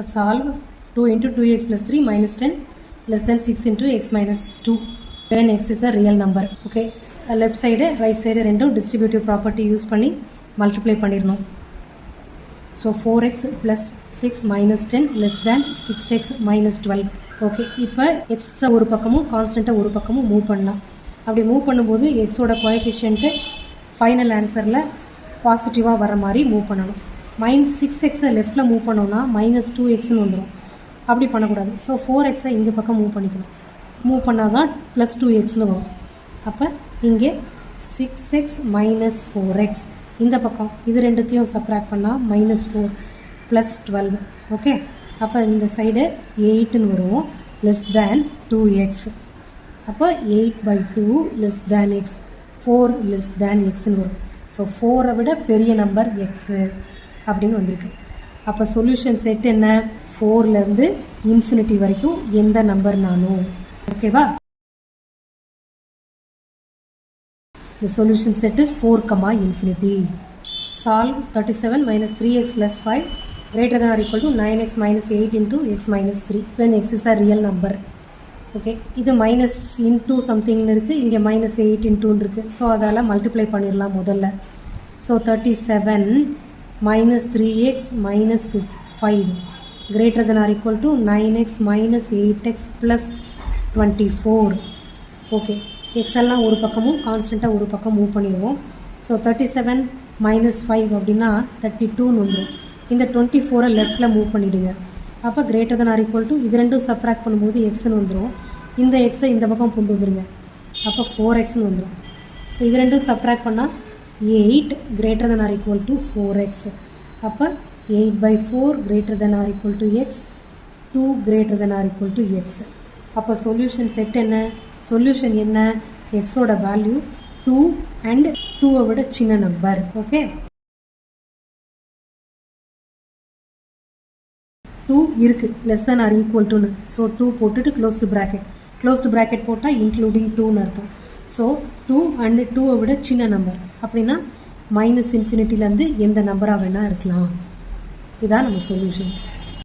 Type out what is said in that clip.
solve 2 into 2x plus 3 minus 10 less than 6 into x minus 2 when x is a real number. Okay, left side right side ரெண்டும் distributive property use பண்ணி multiply பண்ணிடணும். So 4x plus 6 minus 10 less than 6x minus 12. Okay, இப்போ x ஒரு பக்கமும் கான்ஸ்டண்ட்டை ஒரு பக்கமும் move பண்ணலாம். அப்படி மூவ் பண்ணும்போது எக்ஸோட கோஎஃபிஷியன்ட்டு ஃபைனல் ஆன்சரில் பாசிட்டிவாக வர மாதிரி மூவ் பண்ணணும். -6xை லெஃப்ட்டில் மூவ் பண்ணோன்னா -2xன்னு வந்துடும். அப்படி பண்ணக்கூடாது. ஸோ 4xை இங்கே பக்கம் மூவ் பண்ணிக்கணும். மூவ் பண்ணால் தான் +2xன்னு வரும். அப்போ இங்கே 6x minus 4x இந்த பக்கம் இது ரெண்டுத்தையும் சப்ராக்ட் பண்ணால் -4 + 12. ஓகே, அப்போ இந்த சைடு 8ன்னு வரும் லெஸ் தேன் 2x. அப்போ 8/2 less than x, 4 less than எக்ஸ்ன்னு வரும். ஸோ 4ஐ விட பெரிய நம்பர் எக்ஸு அப்படின்னு வந்திருக்கு. அப்போ சொல்யூஷன் செட் என்ன? 4லேருந்து இன்ஃபினிட்டி வரைக்கும் எந்த நம்பர்னாலும். ஓகேவா? The solution set is 4, infinity. Solve 37 minus 3x plus 5 greater than or equal to 9x minus 8 into x minus 3 when x is a real number. Okay, இது minus into something இருக்கு, இங்கே -8 into இருக்கு. So அதால் multiply பண்ணிடலாம் முதல்ல. So 37 minus 3x minus 5 greater than or equal to 9x minus 8x plus 24. Okay, X எல்லாம் ஒரு பக்கமும் கான்ஸ்டண்ட்டாக ஒரு பக்கம் மூவ் பண்ணிடுவோம். ஸோ 37 minus 5 அப்படின்னா 32ன்னு வந்துடும். இந்த 24ஐ லெஃப்டில் மூவ் பண்ணிவிடுங்க. அப்போ greater than or equal to இது ரெண்டும் சப்ராக்ட் பண்ணும்போது எக்ஸ்ன்னு வந்துடும். இந்த எக்ஸை இந்த பக்கம் கொண்டு வந்துடுங்க. அப்போ 4xன்னு வந்துடும். இது ரெண்டும் சப்ராக்ட் பண்ணால் 8 greater than or equal to 4x. அப்போ 8/4 greater than or equal to x, 2 greater than or equal to x. அப்போ சொல்யூஷன் செட் என்ன? சொல்யூஷன் என்ன? எக்ஸோட வேல்யூ 2 அண்ட் 2ஐ விட சின்ன நம்பர். ஓகே, 2 இருக்குது லெஸ் தேன் ஆர் ஈக்குவல் டுன்னு. ஸோ 2 போட்டுட்டு க்ளோஸ்டு ப்ராக்கெட் போட்டால் இன்க்ளூடிங் 2ன்னு அர்த்தம். ஸோ 2 அண்ட் 2ஐ விட சின்ன நம்பர் அப்படின்னா -∞ எந்த நம்பராக வேணால் இருக்கலாம். இதான் நம்ம சொல்யூஷன்.